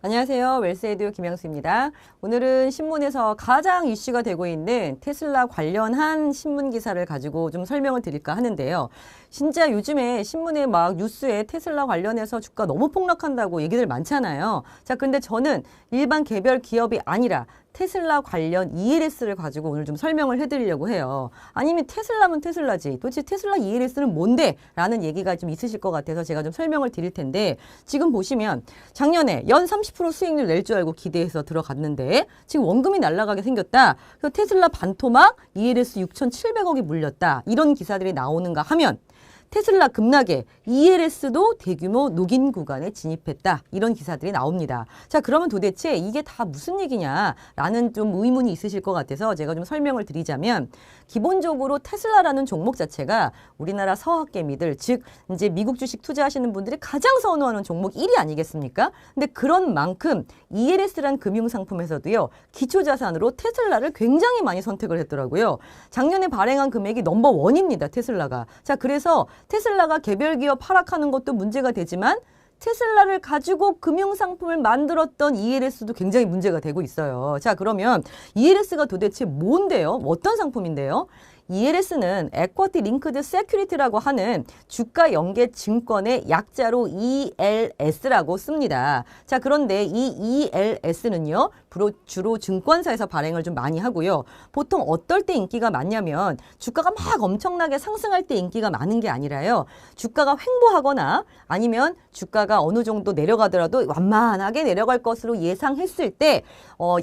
안녕하세요. 웰스에듀 김양수입니다. 오늘은 신문에서 가장 이슈가 되고 있는 테슬라 관련한 신문 기사를 가지고 좀 설명을 드릴까 하는데요. 진짜 요즘에 신문에 막 뉴스에 테슬라 관련해서 주가 너무 폭락한다고 얘기들 많잖아요. 자, 근데 저는 일반 개별 기업이 아니라 테슬라 관련 ELS를 가지고 오늘 좀 설명을 해드리려고 해요. 아니면 테슬라면 테슬라지. 도대체 테슬라 ELS는 뭔데? 라는 얘기가 좀 있으실 것 같아서 제가 좀 설명을 드릴 텐데 지금 보시면 작년에 연 30% 수익률 낼 줄 알고 기대해서 들어갔는데 지금 원금이 날아가게 생겼다. 그래서 테슬라 반토막 ELS 6,700억이 물렸다. 이런 기사들이 나오는가 하면 테슬라 급락에 ELS도 대규모 녹인 구간에 진입했다. 이런 기사들이 나옵니다. 자, 그러면 도대체 이게 다 무슨 얘기냐라는 좀 의문이 있으실 것 같아서 제가 좀 설명을 드리자면 기본적으로 테슬라라는 종목 자체가 우리나라 서학개미들, 즉 이제 미국 주식 투자하시는 분들이 가장 선호하는 종목 1위 아니겠습니까? 근데 그런 만큼 ELS란 금융상품에서도요. 기초자산으로 테슬라를 굉장히 많이 선택을 했더라고요. 작년에 발행한 금액이 넘버 원입니다. 테슬라가. 자, 그래서 테슬라가 개별 기업 하락하는 것도 문제가 되지만 테슬라를 가지고 금융상품을 만들었던 ELS도 굉장히 문제가 되고 있어요. 자, 그러면 ELS가 도대체 뭔데요? 어떤 상품인데요? ELS는 Equity Linked Security라고 하는 주가 연계 증권의 약자로 ELS라고 씁니다. 자, 그런데 이 ELS는요, 주로 증권사에서 발행을 좀 많이 하고요. 보통 어떨 때 인기가 많냐면 주가가 막 엄청나게 상승할 때 인기가 많은 게 아니라요. 주가가 횡보하거나 아니면 주가가 어느 정도 내려가더라도 완만하게 내려갈 것으로 예상했을 때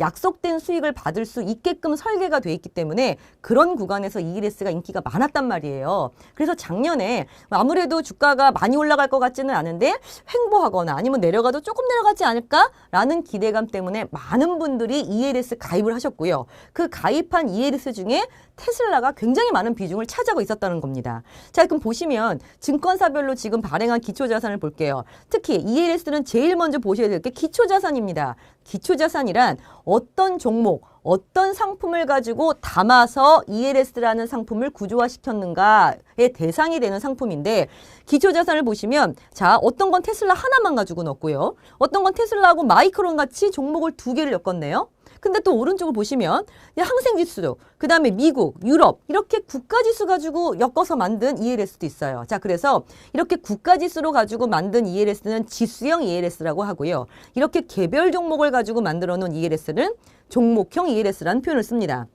약속된 수익을 받을 수 있게끔 설계가 돼 있기 때문에 그런 구간에서 ELS가 인기가 많았단 말이에요. 그래서 작년에 아무래도 주가가 많이 올라갈 것 같지는 않은데 횡보하거나 아니면 내려가도 조금 내려가지 않을까라는 기대감 때문에 많은 분들이 ELS 가입을 하셨고요. 그 가입한 ELS 중에 테슬라가 굉장히 많은 비중을 차지하고 있었다는 겁니다. 자, 그럼 보시면 증권사별로 지금 발행한 기초자산을 볼게요. 특히 ELS는 제일 먼저 보셔야 될 게 기초자산입니다. 기초자산이란 어떤 종목, 어떤 상품을 가지고 담아서 ELS라는 상품을 구조화시켰는가의 대상이 되는 상품인데 기초자산을 보시면 자, 어떤 건 테슬라 하나만 가지고 넣었고요. 어떤 건 테슬라하고 마이크론 같이 종목을 두 개를 엮었네요. 근데 또 오른쪽을 보시면 항생지수, 그 다음에 미국, 유럽 이렇게 국가지수 가지고 엮어서 만든 ELS도 있어요. 자, 그래서 이렇게 국가지수로 가지고 만든 ELS는 지수형 ELS라고 하고요. 이렇게 개별 종목을 가지고 만들어 놓은 ELS는 종목형 ELS라는 표현을 씁니다.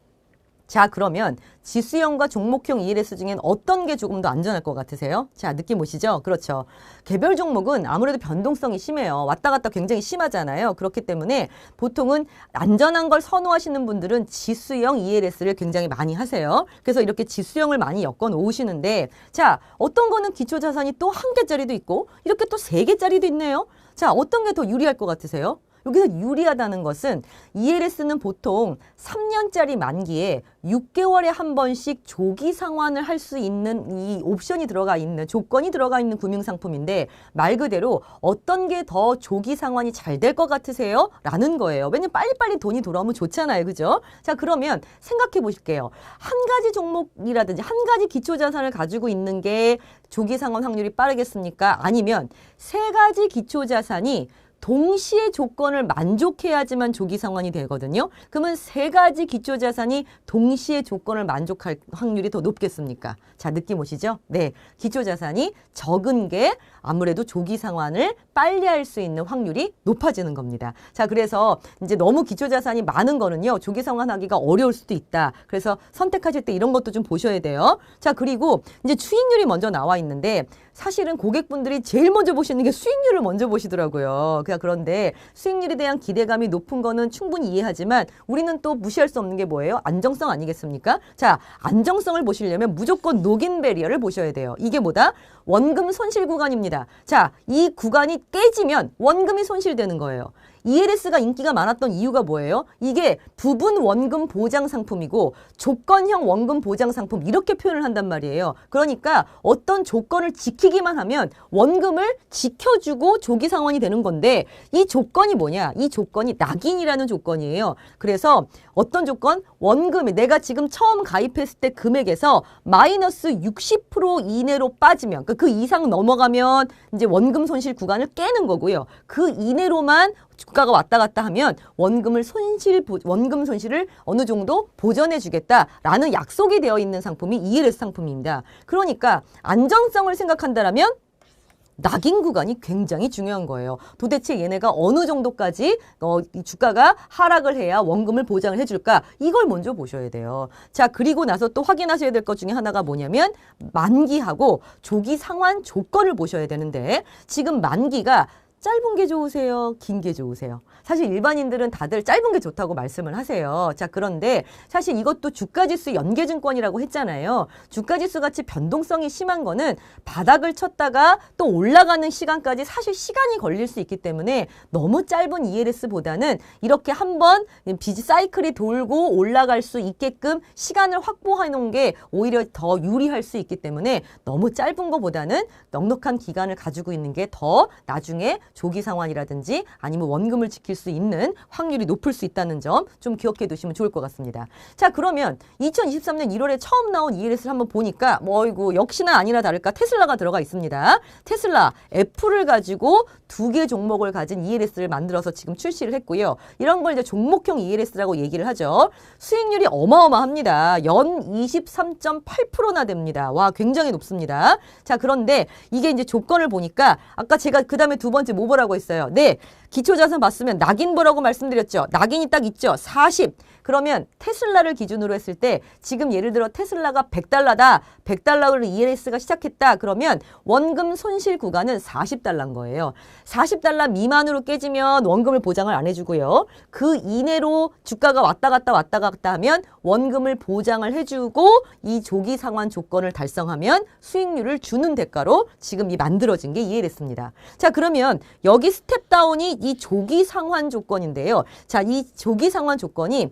자, 그러면 지수형과 종목형 ELS 중엔 어떤 게 조금 더 안전할 것 같으세요? 자, 느낌 오시죠? 그렇죠. 개별 종목은 아무래도 변동성이 심해요. 왔다 갔다 굉장히 심하잖아요. 그렇기 때문에 보통은 안전한 걸 선호하시는 분들은 지수형 ELS를 굉장히 많이 하세요. 그래서 이렇게 지수형을 많이 엮어 놓으시는데 자, 어떤 거는 기초자산이 또 한 개짜리도 있고 이렇게 또 세 개짜리도 있네요. 자, 어떤 게 더 유리할 것 같으세요? 여기서 유리하다는 것은 ELS는 보통 3년짜리 만기에 6개월에 한 번씩 조기 상환을 할 수 있는 이 옵션이 들어가 있는 조건이 들어가 있는 금융상품인데 말 그대로 어떤 게 더 조기 상환이 잘 될 것 같으세요? 라는 거예요. 왜냐면 빨리빨리 돈이 돌아오면 좋잖아요. 그죠? 자, 그러면 생각해 보실게요. 한 가지 종목이라든지 한 가지 기초자산을 가지고 있는 게 조기 상환 확률이 빠르겠습니까? 아니면 세 가지 기초자산이 동시에 조건을 만족해야지만 조기 상환이 되거든요. 그러면 세 가지 기초자산이 동시에 조건을 만족할 확률이 더 높겠습니까? 자, 느낌 오시죠? 네, 기초자산이 적은 게 아무래도 조기 상환을 빨리 할 수 있는 확률이 높아지는 겁니다. 자, 그래서 이제 너무 기초자산이 많은 거는요. 조기 상환하기가 어려울 수도 있다. 그래서 선택하실 때 이런 것도 좀 보셔야 돼요. 자, 그리고 이제 수익률이 먼저 나와 있는데 사실은 고객분들이 제일 먼저 보시는 게 수익률을 먼저 보시더라고요. 그런데 수익률에 대한 기대감이 높은 거는 충분히 이해하지만 우리는 또 무시할 수 없는 게 뭐예요? 안정성 아니겠습니까? 자, 안정성을 보시려면 무조건 녹인 베리어를 보셔야 돼요. 이게 뭐다? 원금 손실 구간입니다. 자, 이 구간이 깨지면 원금이 손실되는 거예요. ELS가 인기가 많았던 이유가 뭐예요? 이게 부분 원금 보장 상품이고 조건형 원금 보장 상품 이렇게 표현을 한단 말이에요. 그러니까 어떤 조건을 지키기만 하면 원금을 지켜주고 조기 상환이 되는 건데 이 조건이 뭐냐? 이 조건이 낙인이라는 조건이에요. 그래서 어떤 조건? 원금이 내가 지금 처음 가입했을 때 금액에서 마이너스 60% 이내로 빠지면 그 그 이상 넘어가면 이제 원금 손실 구간을 깨는 거고요. 그 이내로만 주가가 왔다 갔다 하면 원금 손실을 어느 정도 보전해 주겠다라는 약속이 되어 있는 상품이 ELS 상품입니다. 그러니까 안정성을 생각한다라면 낙인 구간이 굉장히 중요한 거예요. 도대체 얘네가 어느 정도까지 이 주가가 하락을 해야 원금을 보장을 해줄까? 이걸 먼저 보셔야 돼요. 자, 그리고 나서 또 확인하셔야 될 것 중에 하나가 뭐냐면 만기하고 조기 상환 조건을 보셔야 되는데 지금 만기가 짧은 게 좋으세요? 긴 게 좋으세요? 사실 일반인들은 다들 짧은 게 좋다고 말씀을 하세요. 자, 그런데 사실 이것도 주가지수 연계증권이라고 했잖아요. 주가지수 같이 변동성이 심한 거는 바닥을 쳤다가 또 올라가는 시간까지 사실 시간이 걸릴 수 있기 때문에 너무 짧은 ELS보다는 이렇게 한번 비지 사이클이 돌고 올라갈 수 있게끔 시간을 확보해 놓은 게 오히려 더 유리할 수 있기 때문에 너무 짧은 것보다는 넉넉한 기간을 가지고 있는 게 더 나중에 조기 상환이라든지 아니면 원금을 지킬 수 있는 확률이 높을 수 있다는 점 좀 기억해 두시면 좋을 것 같습니다. 자, 그러면 2023년 1월에 처음 나온 ELS를 한번 보니까 이거 역시나 아니나 다를까 테슬라가 들어가 있습니다. 테슬라, 애플을 가지고 두 개 종목을 가진 ELS를 만들어서 지금 출시를 했고요. 이런 걸 이제 종목형 ELS라고 얘기를 하죠. 수익률이 어마어마합니다. 연 23.8%나 됩니다. 와, 굉장히 높습니다. 자, 그런데 이게 이제 조건을 보니까 아까 제가 그 다음에 두 번째 뭐 보라고 했어요? 네, 기초자산 봤으면 낙인 보라고 말씀드렸죠. 낙인이 딱 있죠. 40. 그러면 테슬라를 기준으로 했을 때 지금 예를 들어 테슬라가 100달러다. 100달러로 ELS가 시작했다. 그러면 원금 손실 구간은 40달러인 거예요. 40달러 미만으로 깨지면 원금을 보장을 안 해주고요. 그 이내로 주가가 왔다 갔다 하면 원금을 보장을 해주고 이 조기 상환 조건을 달성하면 수익률을 주는 대가로 지금 이 만들어진 게 ELS입니다. 자, 그러면 여기 스텝다운이 이 조기 상환 조건인데요. 자, 이 조기 상환 조건이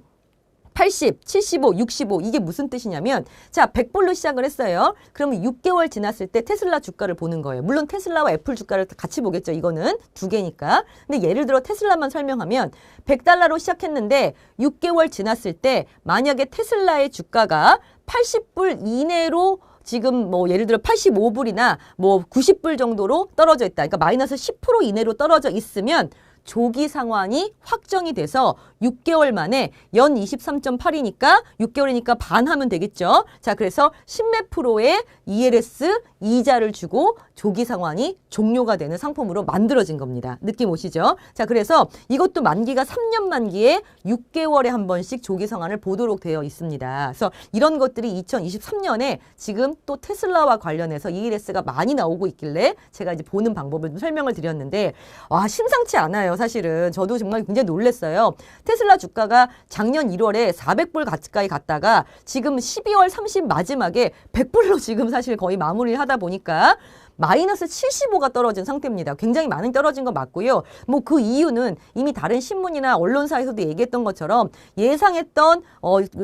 80, 75, 65 이게 무슨 뜻이냐면 자 100불로 시작을 했어요. 그러면 6개월 지났을 때 테슬라 주가를 보는 거예요. 물론 테슬라와 애플 주가를 같이 보겠죠. 이거는 두 개니까. 근데 예를 들어 테슬라만 설명하면 100달러로 시작했는데 6개월 지났을 때 만약에 테슬라의 주가가 80불 이내로 지금 뭐 예를 들어 85불이나 뭐 90불 정도로 떨어져 있다. 그러니까 마이너스 10% 이내로 떨어져 있으면 조기 상환이 확정이 돼서 6개월 만에 연 23.8이니까 6개월이니까 반 하면 되겠죠. 자, 그래서 10몇 프로의 ELS 이자를 주고 조기 상환이 종료가 되는 상품으로 만들어진 겁니다. 느낌 오시죠? 자, 그래서 이것도 만기가 3년 만기에 6개월에 한 번씩 조기 상환을 보도록 되어 있습니다. 그래서 이런 것들이 2023년에 지금 또 테슬라와 관련해서 ELS가 많이 나오고 있길래 제가 이제 보는 방법을 좀 설명을 드렸는데 와, 심상치 않아요. 사실은 저도 정말 굉장히 놀랐어요. 테슬라 주가가 작년 1월에 400불 가까이 갔다가 지금 12월 30 마지막에 100불로 지금 사실 거의 마무리를 하다 보니까 마이너스 75가 떨어진 상태입니다. 굉장히 많이 떨어진 거 맞고요. 뭐 그 이유는 이미 다른 신문이나 언론사에서도 얘기했던 것처럼 예상했던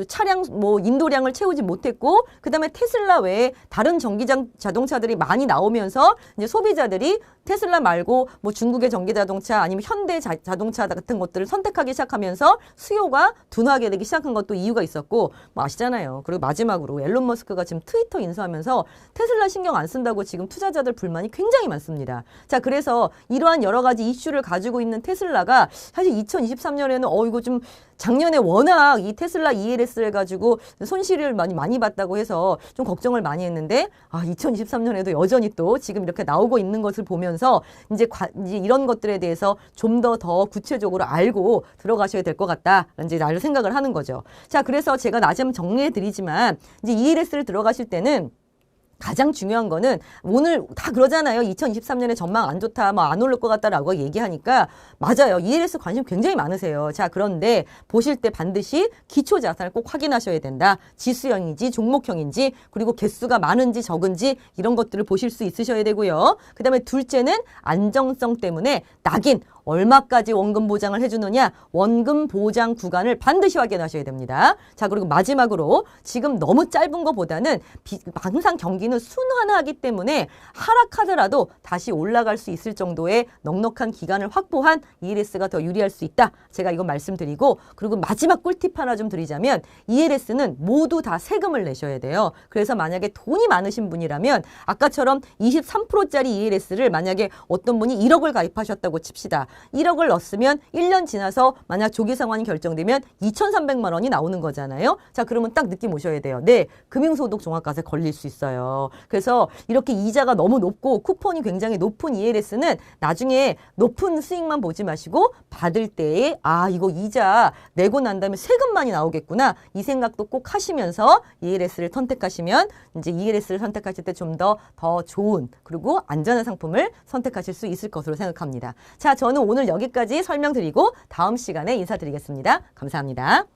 차량 뭐 인도량을 채우지 못했고 그다음에 테슬라 외에 다른 전기장 자동차들이 많이 나오면서 이제 소비자들이 테슬라 말고 뭐 중국의 전기자동차 아니면 현대 자동차 같은 것들을 선택하기 시작하면서 수요가 둔화하게 되기 시작한 것도 이유가 있었고 뭐 아시잖아요. 그리고 마지막으로 앨런 머스크가 지금 트위터 인수하면서 테슬라 신경 안 쓴다고 지금 투자자들 불만이 굉장히 많습니다. 자, 그래서 이러한 여러 가지 이슈를 가지고 있는 테슬라가 사실 2023년에는 이거 좀 작년에 워낙 이 테슬라 ELS를 가지고 손실을 많이 봤다고 해서 좀 걱정을 많이 했는데 2023년에도 여전히 또 지금 이렇게 나오고 있는 것을 보면서 이제 이런 것들에 대해서 좀 더 구체적으로 알고 들어가셔야 될 것 같다. 이제 나를 생각을 하는 거죠. 자, 그래서 제가 나중에 정리해 드리지만 이제 ELS를 들어가실 때는 가장 중요한 거는 오늘 다 그러잖아요. 2023년에 전망 안 좋다, 뭐 안 오를 것 같다라고 얘기하니까 맞아요. ELS 관심 굉장히 많으세요. 자, 그런데 보실 때 반드시 기초 자산을 꼭 확인하셔야 된다. 지수형인지 종목형인지 그리고 개수가 많은지 적은지 이런 것들을 보실 수 있으셔야 되고요. 그다음에 둘째는 안정성 때문에 낙인 얼마까지 원금 보장을 해주느냐, 원금 보장 구간을 반드시 확인하셔야 됩니다. 자, 그리고 마지막으로 지금 너무 짧은 것보다는 항상 경기는 순환하기 때문에 하락하더라도 다시 올라갈 수 있을 정도의 넉넉한 기간을 확보한 ELS가 더 유리할 수 있다. 제가 이거 말씀드리고, 그리고 마지막 꿀팁 하나 좀 드리자면 ELS는 모두 다 세금을 내셔야 돼요. 그래서 만약에 돈이 많으신 분이라면 아까처럼 23%짜리 ELS를 만약에 어떤 분이 1억을 가입하셨다고 칩시다. 1억을 넣었으면 1년 지나서 만약 조기 상환이 결정되면 2,300만 원이 나오는 거잖아요. 자, 그러면 딱 느낌 오셔야 돼요. 네, 금융소득 종합과세 걸릴 수 있어요. 그래서 이렇게 이자가 너무 높고 쿠폰이 굉장히 높은 ELS는 나중에 높은 수익만 보지 마시고 받을 때에 이거 이자 내고 난 다음에 세금만이 나오겠구나. 이 생각도 꼭 하시면서 ELS를 선택하시면 이제 ELS를 선택하실 때 좀 더 좋은 그리고 안전한 상품을 선택하실 수 있을 것으로 생각합니다. 자, 저는 오늘 여기까지 설명드리고 다음 시간에 인사드리겠습니다. 감사합니다.